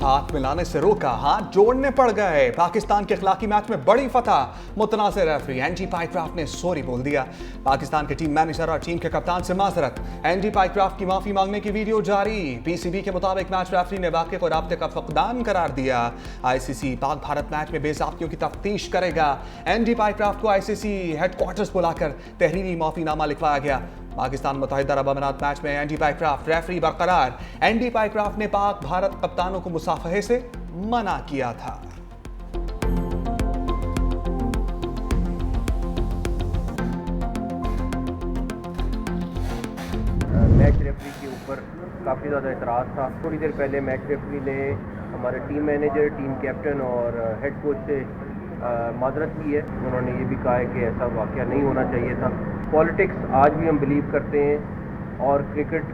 हाथ मिलाने से रोका, हाथ जोड़ने पड़ गए। पाकिस्तान के अखलाकी मैच में बड़ी फतह, मुतनाज़िर रेफरी एंडी पाइक्राफ्ट ने सॉरी बोल दिया। पाकिस्तान के टीम मैनेजर और टीम के कप्तान से माजरत, एंडी पाइक्राफ्ट की माफी मांगने की वीडियो जारी। पीसीबी के मुताबिक मैच रेफरी ने वाक़े को राब्ते का फकदान करार दिया। आईसीसी पाक भारत मैच में बेज़ाब्तियों की तफ्तीश करेगा। एंडी पाइक्राफ्ट को आईसीसी हेडक्वार्टर्स बुलाकर तहरीरी माफीनामा लिखवाया गया। पाकिस्तान मुत्तहिदा अरब अमीरात मैच में एंडी पाइक्राफ्ट रेफरी बरकरार। एंडी पाइक्राफ्ट ने पाक भारत कप्तानों को मुसाफहे से मना किया था। मैच रेफरी के ऊपर काफ़ी ज़्यादा एतराज़ था। थोड़ी देर पहले मैच रेफरी ने हमारे टीम मैनेजर, टीम कैप्टन और हेड कोच से माजरत की है। उन्होंने ये भी कहा है कि ऐसा वाक़या नहीं होना चाहिए था। पॉलिटिक्स आज भी हम बिलीव करते हैं और क्रिकेट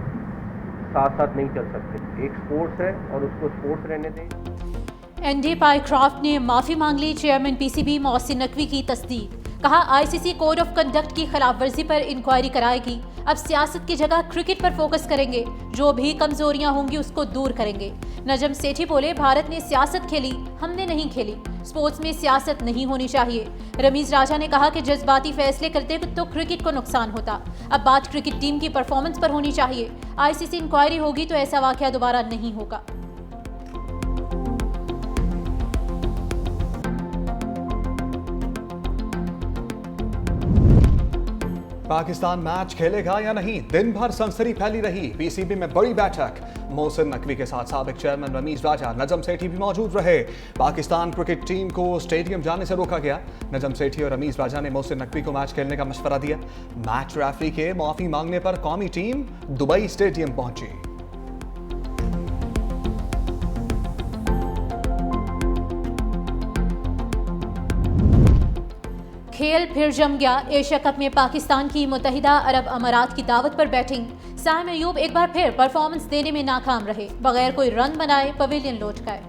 साथ साथ नहीं चल सकते। एक स्पोर्ट्स है और उसको स्पोर्ट्स रहने दें। एंडी पाइक्राफ्ट ने माफी मांग ली। चेयरमैन पीसीबी मोहसिन नकवी की तस्दीक। कहा आईसीसी कोड ऑफ कंडक्ट की खिलाफ वर्जी पर इंक्वायरी कराएगी। अब सियासत की जगह क्रिकेट पर फोकस करेंगे। जो भी कमजोरियां होंगी उसको दूर करेंगे। नजम सेठी बोले, भारत ने सियासत खेली, हमने नहीं खेली। स्पोर्ट्स में सियासत नहीं होनी चाहिए। रमीज राजा ने कहा कि जज्बाती फैसले करते तो क्रिकेट को नुकसान होता। अब बात क्रिकेट टीम की परफॉर्मेंस पर होनी चाहिए। आईसीसी इंक्वायरी होगी तो ऐसा वाकया दोबारा नहीं होगा। पाकिस्तान मैच खेलेगा या नहीं, दिन भर सनसनी फैली रही। पीसीबी में बड़ी बैठक, मोहसिन नकवी के साथ साबिक चेयरमैन रमीज राजा, नजम सेठी भी मौजूद रहे। पाकिस्तान क्रिकेट टीम को स्टेडियम जाने से रोका गया। नजम सेठी और रमीज राजा ने मोहसिन नकवी को मैच खेलने का मशवरा दिया। मैच रेफरी के माफी मांगने पर कौमी टीम दुबई स्टेडियम पहुंची। खेल फिर जम गया। एशिया कप में पाकिस्तान की मुत्तहिदा अरब अमीरात की दावत पर बैटिंग। साइम अयूब एक बार फिर परफॉर्मेंस देने में नाकाम रहे। बगैर कोई रन बनाए पवेलियन लौट गए।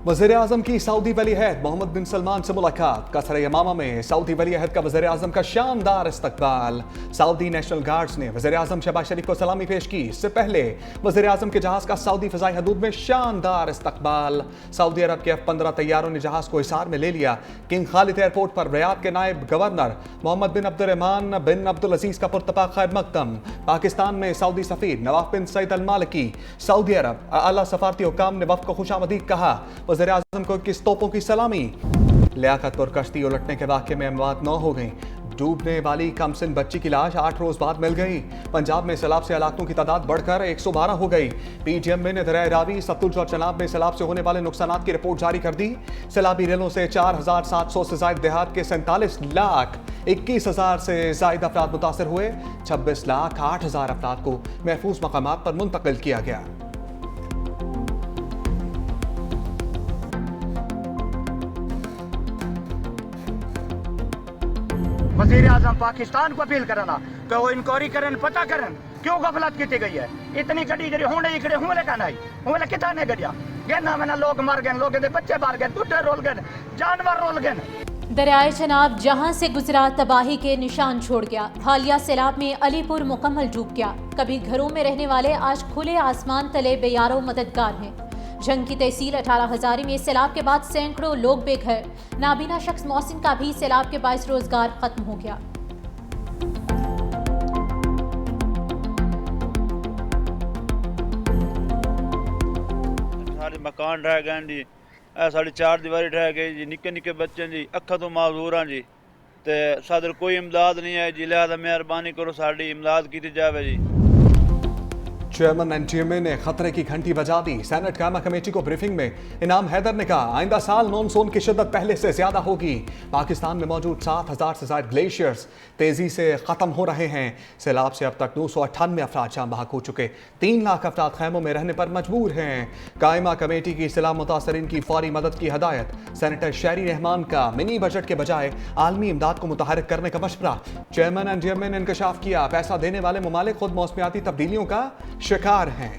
वज़ीर आज़म की सऊदी वलीअहद मोहम्मद बिन सलमान से मुलाकात। कसर यमामा में सऊदी वलीअहद का वज़ीर आज़म का शानदार इस्तकबाल। सऊदी नेशनल गार्ड्स ने वज़ीर आज़म शहबाज शरीफ को सलामी पेश की। इससे पहले वज़ीर आज़म के जहाज़ का सऊदी फ़ज़ाई हदूद में शानदार इस्तकबाल। सऊदी अरब के F-15 तैयारों ने जहाज़ को हिसार में ले लिया। किंग खालिद एयरपोर्ट पर रियाद के नायब गवर्नर मोहम्मद बिन अब्दुर्रहमान बिन अब्दुल अजीज़ का पुरतपाक खैर मकदम। पाकिस्तान में सऊदी सफ़ीर नवाफ बिन सईद अल मालिकी। सऊदी अरब आला सफारती हुकाम ने वफ़द को खुशामदीद कहा। वज़ीर आज़म को 21 तोपों की सलामी। लियाकतपुर कश्ती उलटने के वाक़े में अमवात 9 हो गई। डूबने वाली कमसिन बच्ची की लाश 8 रोज बाद मिल गई। पंजाब में सैलाब से हलाकतों की तादाद बढ़कर 112 हो गई। पीटीएम ने दरिया रावी, सतलुज और चनाब में सैलाब से होने वाले नुकसानात की रिपोर्ट जारी कर दी। सैलाबी रेलों से 4700 से ज्यादा देहात के 47 लाख 21,000 से ज्यादा अफराद मुतासर हुए। 26 लाख 8,000 अफराद को महफूज मकामात पर मुंतकिल किया गया। वज़ीर आज़म पाकिस्तान को अपील करना कि वो इंक्वायरी करन, पता करन क्यों गफलत की गई है। इतनी गड्डी जी होने इकड़े हुए का नहीं हुए कितना ने गड्डिया गहना मैंने लोग मर गए, लोगों के बच्चे मार गए, बुढ़े रोल गए, जानवर रोल गए। दरियाए चनाब जहां से गुजरा तबाही के निशान छोड़ गया। हालिया सैलाब में अलीपुर मुकम्मल डूब गया। कभी घरों में रहने वाले आज खुले आसमान तले बेयारो मददगार हैं। जंग की तहसील 18,000 में सैलाब के बाद सैकड़ों लोग बेघर। नाबीना शख्स मोहसिन का भी सैलाब के बाइस रोजगार खत्म हो गया। सारे मकान ढह गए जी, साड़ी 4 दीवारी ढह गई जी। निक्के निक्के बच्चे जी अखा तो माजूर हैं जी, ते सादर कोई इमदाद नहीं है जी। लिहाजा मेहरबानी करो साड़ी इमदाद की जावे जी। चेयरमैन एनटीएमए ने खतरे की घंटी बजा दी। सेनेट कायमा कमेटी को ब्रीफिंग में इनाम हैदर ने कहा आइंदा साल मानसून की शिद्दत पहले से ज्यादा होगी। पाकिस्तान में मौजूद 7,000 से ज्यादा ग्लेशियर्स तेजी से खत्म हो रहे हैं। सैलाब से अब तक 998 अफराद जाम बहक हो चुके। 3 लाख अफराद खैमों में रहने पर मजबूर हैं। कायमा कमेटी की इस्लाह मुतासरीन की फौरी मदद की हदायत। सेनेटर शहरी रहमान का मिनी बजट के बजाय आलमी इमदाद को मुतहरिक करने का मशवरा। चेयरमैन एनटीएमए ने इंकशाफ किया पैसा देने वाले ममालिक खुद मौसमियाती तब्दीलियों का शिकार हैं।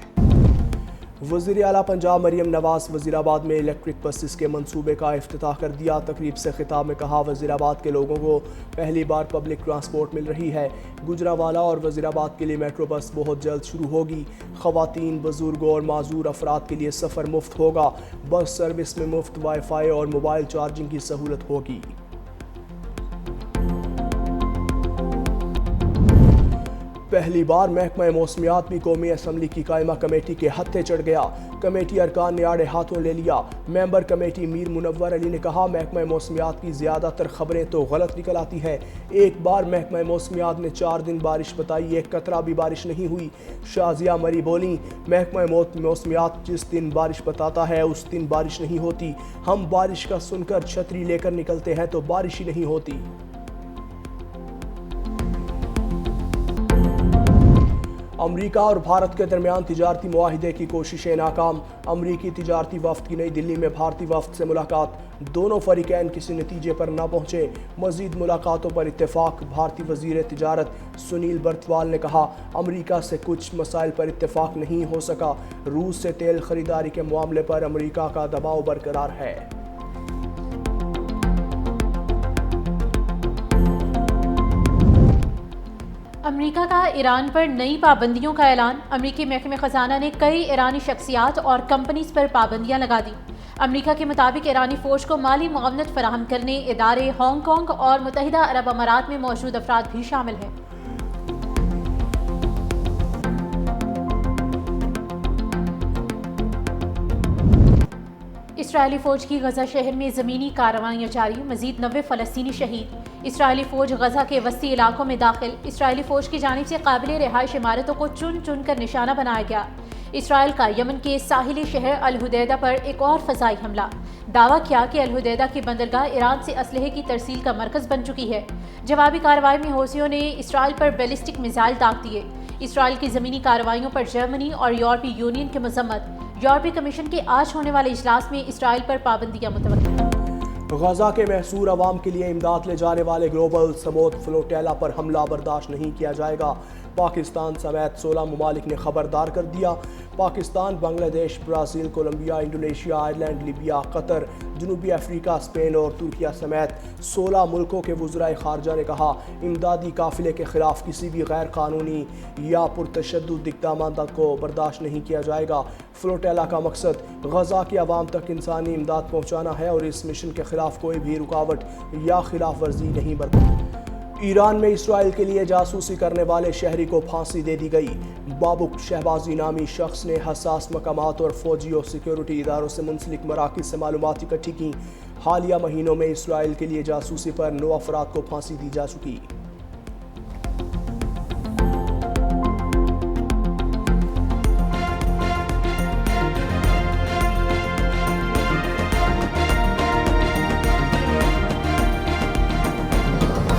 वज़ीर आला पंजाब मरीम नवाज वज़ीराबाद में इलेक्ट्रिक बसेस के मंसूबे का इफ्तिताह कर दिया। तकरीब से खिताब में कहा, वज़ीराबाद के लोगों को पहली बार पब्लिक ट्रांसपोर्ट मिल रही है। गुजरावाला और वज़ीराबाद के लिए मेट्रो बस बहुत जल्द शुरू होगी। ख़वातीन, बुजुर्ग और माजूर अफराद के लिए सफ़र मुफ्त होगा। बस सर्विस में मुफ्त वाईफाई और मोबाइल चार्जिंग की सहूलत होगी। पहली बार महकमा मौसमियात भी कौमी असम्बली की कायमा कमेटी के हत्थे चढ़ गया। कमेटी अरकान ने आड़े हाथों ले लिया। मेंबर कमेटी मीर मुनव्वर अली ने कहा, महकमा मौसमियात की ज़्यादातर खबरें तो गलत निकल आती हैं। एक बार महकमा मौसमियात ने 4 दिन बारिश बताई, एक कतरा भी बारिश नहीं हुई। शाजिया मरी बोली, महकमा मौसमियात जिस दिन बारिश बताता है उस दिन बारिश नहीं होती। हम बारिश का सुनकर छतरी लेकर निकलते हैं तो बारिश ही नहीं होती। अमरीका और भारत के दरमियान तिजारती मुआहिदे की कोशिशें नाकाम। अमरीकी तिजारती वफ्द की नई दिल्ली में भारतीय वफ्द से मुलाकात। दोनों फरीकैन किसी नतीजे पर न पहुंचे। मजीद मुलाकातों पर इत्तेफाक। भारतीय वजीर तिजारत सुनील बर्तवाल ने कहा, अमरीका से कुछ मसाइल पर इत्तेफाक नहीं हो सका। रूस से तेल खरीदारी के मामले पर अमरीका का दबाव बरकरार है। अमेरिका का ईरान पर नई पाबंदियों का ऐलान। अमेरिकी महकमे खजाना ने कई ईरानी शख्सियात और कंपनीज पर पाबंदियां लगा दी। अमेरिका के मुताबिक ईरानी फौज को माली मुआवनत फराहम करने इदारे हांगकांग और मुत्तहिदा अरब अमारात में मौजूद अफराद भी शामिल हैं। इसराइली फौज की गजा शहर में ज़मीनी कार्रवाइयाँ जारी। मजीद 90 फ़लस्तीनी शहीद। इसराइली फौज गजा के वस्ती इलाकों में दाखिल। इसराइली फौज की जानिब से काबिल रिहाइश इमारतों को चुन चुन कर निशाना बनाया गया। इसराइल का यमन के साहिली शहर अल हुदैदा पर एक और फ़ज़ाई हमला। दावा किया कि अल हुदैदा की बंदरगाह ईरान से असलहे की तरसील का मरकज़ बन चुकी है। जवाबी कार्रवाई में हौसियों ने इसराइल पर बैलिस्टिक मिसाइल दाग दिए। इसराइल की ज़मीनी कार्रवाइयों पर जर्मनी और यूरोपीय यूनियन की मजम्मत। यूरोपीय कमीशन के आज होने वाले इजलास में इसराइल पर पाबंदियां मुतवक्किल। गजा के महसूर अवाम के लिए इमदाद ले जाने वाले ग्लोबल समोद फ्लोटेला पर हमला बर्दाश्त नहीं किया जाएगा। पाकिस्तान समेत 16 ममालिक ने खबरदार कर दिया। Pakistan, Bangladesh, Brazil, Colombia, Indonesia, Ireland, Libya, Qatar, जनूबी अफ्रीका, स्पेन और तुर्किया समेत 16 मुल्कों के वज़राए ख़ारजा ने कहा, इमदादी काफ़िले के ख़िलाफ़ किसी भी गैर कानूनी या पुरतशद्दुद इक़दाम को बर्दाश्त नहीं किया जाएगा। फ्लोटेला का मकसद गजा की आवाम तक इंसानी इमदाद पहुँचाना है और इस मिशन के ख़िलाफ़ कोई भी रुकावट या खिलाफ वर्जी नहीं बरती। ईरान में इसराइल के लिए जासूसी करने वाले शहरी को फांसी दे दी गई। बाबुक शहबाजी नामी शख्स ने हसास मकामात और फौजी और सिक्योरिटी इदारों से मुंसलिक मराकिज़ से मालूमात इकट्ठी की। हालिया महीनों में इसराइल के लिए जासूसी पर 9 अफराद को फांसी दी जा चुकी।